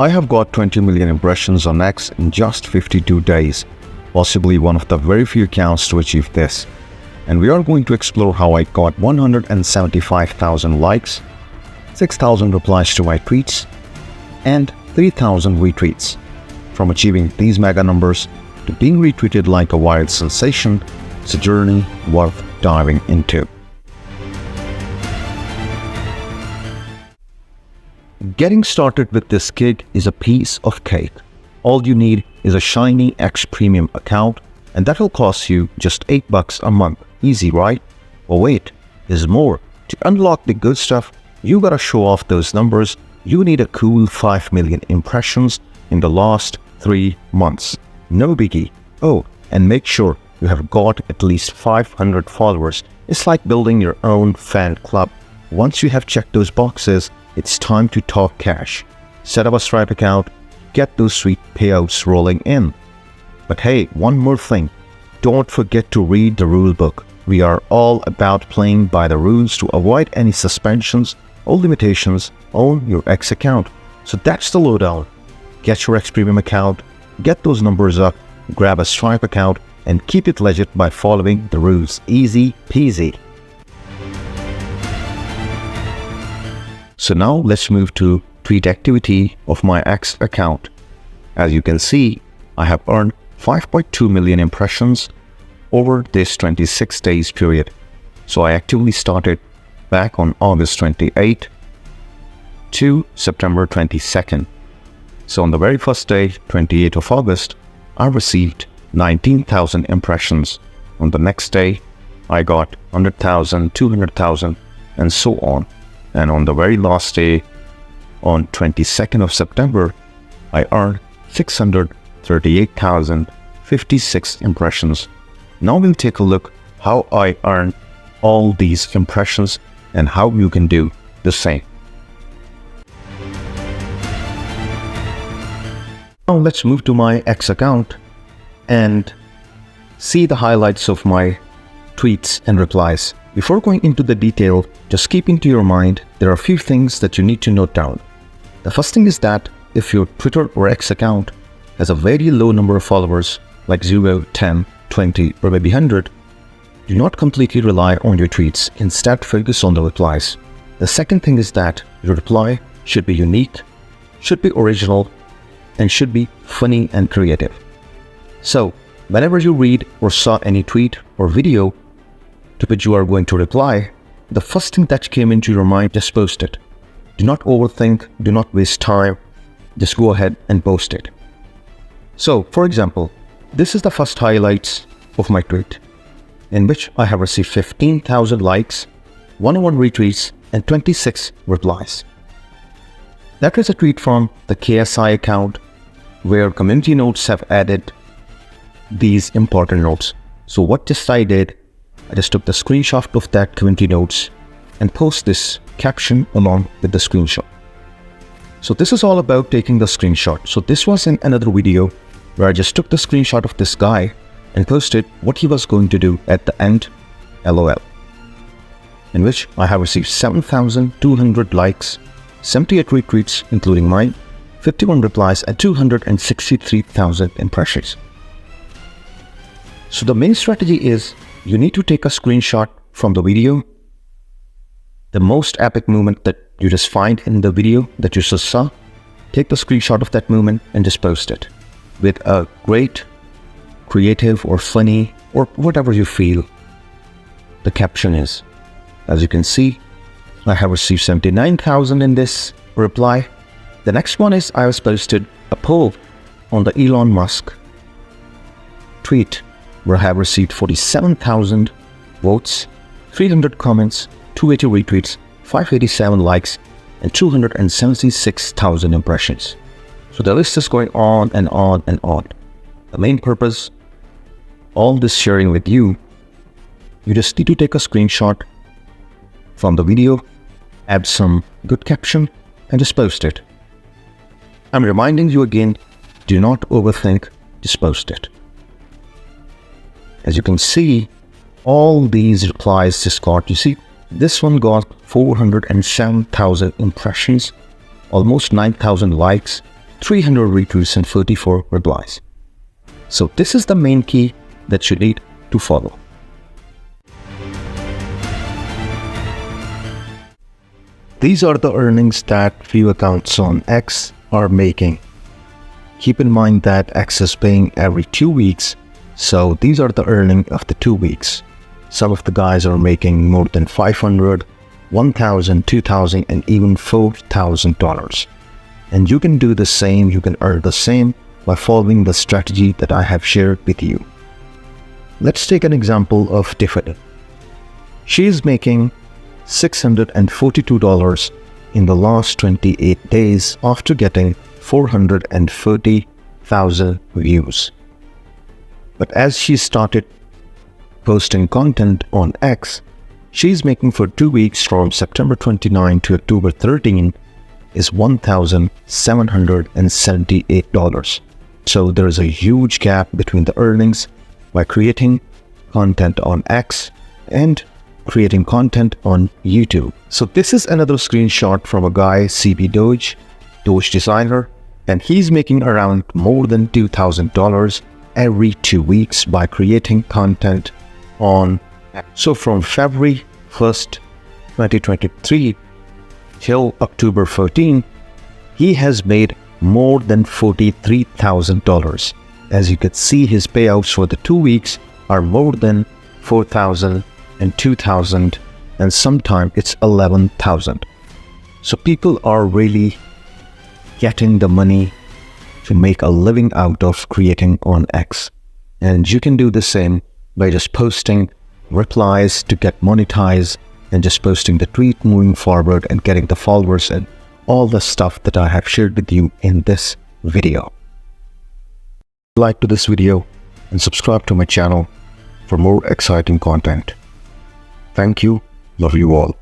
I have got 20 million impressions on X in just 52 days, possibly one of the very few accounts to achieve this. And we are going to explore how I got 175,000 likes, 6,000 replies to my tweets, and 3,000 retweets. From achieving these mega numbers to being retweeted like a wild sensation, it's a journey worth diving into. Getting started with this gig is a piece of cake. All you need is a shiny X Premium account, and that will cost you just $8 a month. Easy, right? Well, wait, there's more. To unlock the good stuff, you gotta show off those numbers. You need a cool 5 million impressions in the last 3 months. No biggie. Oh, and make sure you have got at least 500 followers. It's like building your own fan club. Once you have checked those boxes, it's time to talk cash. Set up a Stripe account, get those sweet payouts rolling in. But hey, one more thing. Don't forget to read the rule book. We are all about playing by the rules to avoid any suspensions or limitations on your X account. So that's the lowdown. Get your X Premium account, get those numbers up, grab a Stripe account, and keep it legit by following the rules. Easy peasy. So now let's move to tweet activity of my X account. As you can see, I have earned 5.2 million impressions over this 26 days period. So I actively started back on August 28th to September 22nd. So on the very first day, 28th of August, I received 19,000 impressions. On the next day, I got 100,000, 200,000, and so on. And on the very last day, on 22nd of September, I earned 638,056 impressions. Now we'll take a look how I earned all these impressions and how you can do the same. Now let's move to my X account and see the highlights of my tweets and replies. Before going into the detail, just keep into your mind there are a few things that you need to note down. The first thing is that if your Twitter or X account has a very low number of followers, like 0, 10, 20, or maybe 100, do not completely rely on your tweets. Instead, focus on the replies. The second thing is that your reply should be unique, should be original, and should be funny and creative. So, whenever you read or saw any tweet or video to which you are going to reply, the first thing that came into your mind, just post it. Do not overthink, do not waste time, just go ahead and post it. So, for example, this is the first highlights of my tweet, in which I have received 15,000 likes, 101 retweets, and 26 replies. That is a tweet from the KSI account, where community notes have added these important notes. So what I did, I just took the screenshot of that community notes and post this caption along with the screenshot. So this is all about taking the screenshot. So this was in another video where I just took the screenshot of this guy and posted what he was going to do at the end, LOL, in which I have received 7,200 likes, 78 retweets including mine, 51 replies, and 263,000 impressions. So the main strategy is you need to take a screenshot from the video, the most epic moment that you just find in the video that you just saw. Take the screenshot of that moment and just post it with a great, creative or funny or whatever you feel the caption is. As you can see, I have received 79,000 in this reply. The next one is I was posted a poll on the Elon Musk tweet where I have received 47,000 votes, 300 comments, 280 retweets, 587 likes, and 276,000 impressions. So the list is going on and on and on. The main purpose, all this sharing with you, you just need to take a screenshot from the video, add some good caption, and just post it. I'm reminding you again, do not overthink, just post it. As you can see, all these replies just got, you see, this one got 407,000 impressions, almost 9,000 likes, 300 retweets and 34 replies. So this is the main key that you need to follow. These are the earnings that few accounts on X are making. Keep in mind that X is paying every 2 weeks, so these are the earnings of the 2 weeks. Some of the guys are making more than $500, $1,000, $2,000, and even $4,000. And you can do the same, you can earn the same by following the strategy that I have shared with you. Let's take an example of Tiffany. She is making $642 in the last 28 days after getting 430,000 views. But as she started posting content on X, she's making for 2 weeks from September 29 to October 13 is $1,778. So there is a huge gap between the earnings by creating content on X and creating content on YouTube. So this is another screenshot from a guy, CB Doge designer, and he's making around more than $2,000 every 2 weeks by creating content on X. So from February 1st, 2023 till October 14, he has made more than $43,000. As you can see, his payouts for the 2 weeks are more than $4,000 and $2,000, and sometimes it's $11,000. So people are really getting the money to make a living out of creating on X. And you can do the same by just posting replies to get monetized and just posting the tweet moving forward and getting the followers and all the stuff that I have shared with you in this video. Like to this video and subscribe to my channel for more exciting content. Thank you. Love you all.